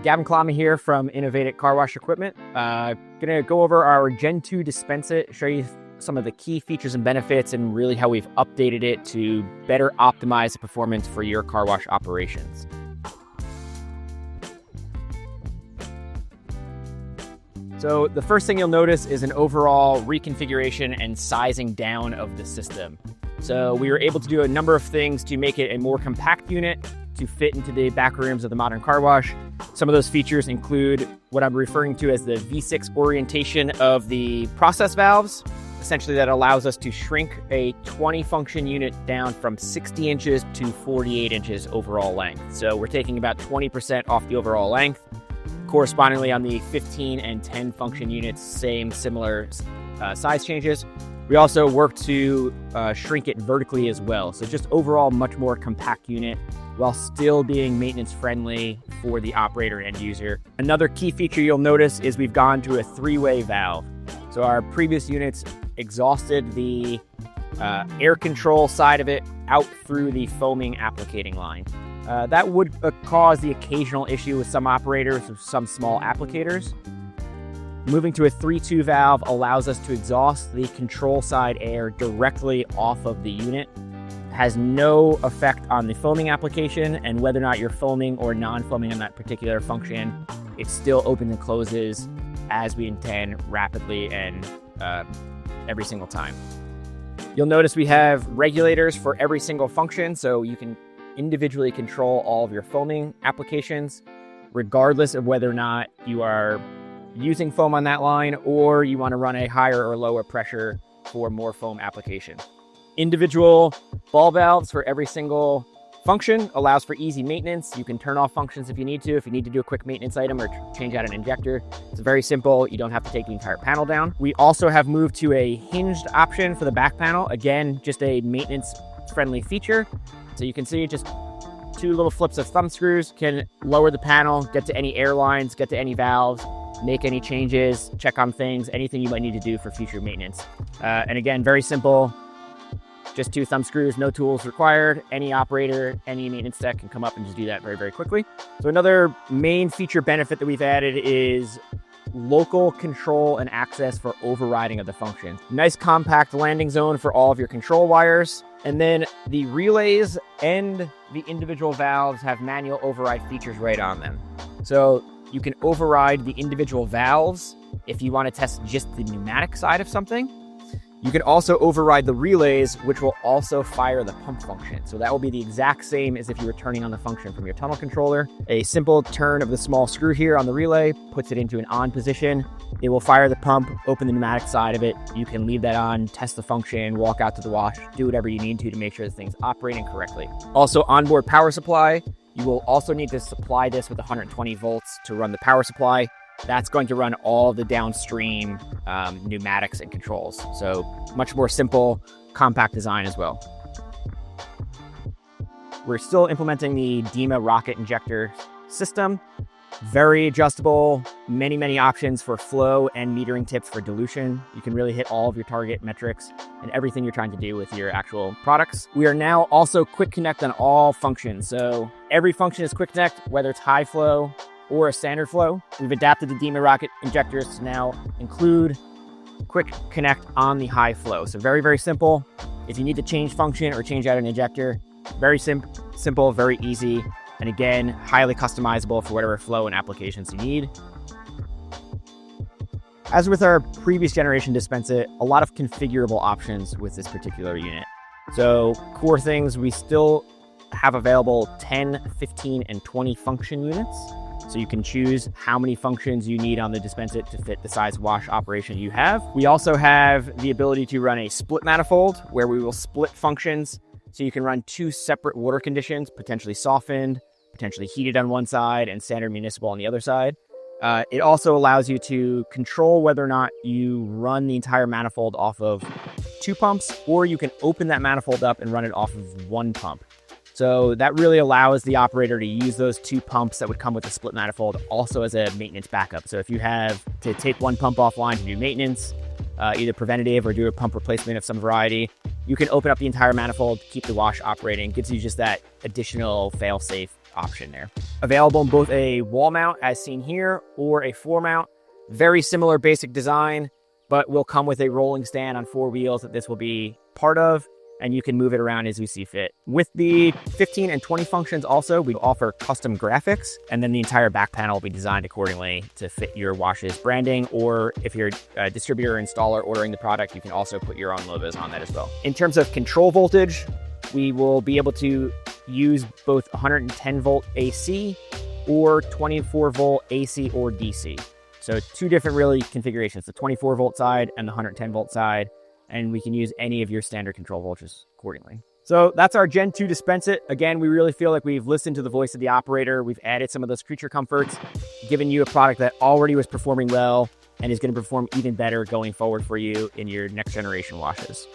Gavin Klami here from innovateIT Car Wash Equipment. Gonna go over our Gen 2 dispenseIT, show you some of the key features and benefits and really how we've updated it to better optimize the performance for your car wash operations. So the first thing you'll notice is an overall reconfiguration and sizing down of the system. So we were able to do a number of things to make it a more compact unit to fit into the back rooms of the modern car wash. Some of those features include what I'm referring to as the V6 orientation of the process valves. Essentially, that allows us to shrink a 20 function unit down from 60 inches to 48 inches overall length. So we're taking about 20% off the overall length. Correspondingly, on the 15 and 10 function units, similar size changes. We also work to shrink it vertically as well. So just overall, much more compact unit while still being maintenance friendly for the operator and end user. Another key feature you'll notice is we've gone to a three-way valve. So our previous units exhausted the air control side of it out through the foaming applicating line. That would cause the occasional issue with some operators or some small applicators. Moving to a 3-2 valve allows us to exhaust the control side air directly off of the unit. It has no effect on the foaming application, and whether or not you're foaming or non-foaming on that particular function, it still opens and closes as we intend, rapidly and every single time. You'll notice we have regulators for every single function, so you can individually control all of your foaming applications, regardless of whether or not you are using foam on that line or you want to run a higher or lower pressure for more foam application. Individual ball valves for every single function allows for easy maintenance. You can turn off functions if you need to do a quick maintenance item or change out an injector. It's very simple. You don't have to take the entire panel down. We also have moved to a hinged option for the back panel. Again, just a maintenance friendly feature. So you can see just two little flips of thumb screws can lower the panel, get to any air lines, get to any valves, make any changes, check on things, anything you might need to do for future maintenance. And again, very simple, just two thumb screws, no tools required. Any operator, any maintenance tech can come up and just do that very, very quickly. So another main feature benefit that we've added is local control and access for overriding of the function. Nice compact landing zone for all of your control wires. And then the relays and the individual valves have manual override features right on them. So you can override the individual valves if you want to test just the pneumatic side of something. You can also override the relays, which will also fire the pump function. So that will be the exact same as if you were turning on the function from your tunnel controller. A simple turn of the small screw here on the relay puts it into an on position. It will fire the pump, open the pneumatic side of it. You can leave that on, test the function, walk out to the wash, do whatever you need to make sure the thing's operating correctly. Also, onboard power supply. You will also need to supply this with 120 volts to run the power supply. That's going to run all the downstream pneumatics and controls. So much more simple, compact design as well. We're still implementing the DEMA rocket injector system. Very adjustable, many options for flow and metering tips for dilution. You can really hit all of your target metrics and everything you're trying to do with your actual products. We are now also quick connect on all functions. So every function is quick connect, whether it's high flow or a standard flow. We've adapted the DEMA rocket injectors to now include quick connect on the high flow. So very simple. If you need to change function or change out an injector, very simple, very easy. And again, highly customizable for whatever flow and applications you need. As with our previous generation dispenseIT, a lot of configurable options with this particular unit. So core things, we still have available 10, 15, and 20 function units. So you can choose how many functions you need on the dispenseIT to fit the size wash operation you have. We also have the ability to run a split manifold where we will split functions. So you can run two separate water conditions, potentially softened, potentially heated on one side and standard municipal on the other side. It also allows you to control whether or not you run the entire manifold off of two pumps, or you can open that manifold up and run it off of one pump. So that really allows the operator to use those two pumps that would come with the split manifold also as a maintenance backup. So if you have to take one pump offline to do maintenance, either preventative or do a pump replacement of some variety, you can open up the entire manifold, keep the wash operating. Gives you just that additional fail-safe option there. Available in both a wall mount as seen here or a floor mount. Very similar basic design, but will come with a rolling stand on 4 wheels that this will be part of, and you can move it around as you see fit. With the 15 and 20 functions also, we offer custom graphics, and then the entire back panel will be designed accordingly to fit your wash's branding, or if you're a distributor or installer ordering the product, you can also put your own logos on that as well. In terms of control voltage, we will be able to use both 110 volt AC or 24 volt AC or DC. So 2 different really configurations, the 24 volt side and the 110 volt side, and we can use any of your standard control voltages accordingly. So that's our Gen 2 dispenseIT. Again, we really feel like we've listened to the voice of the operator. We've added some of those creature comforts, given you a product that already was performing well and is going to perform even better going forward for you in your next generation washes.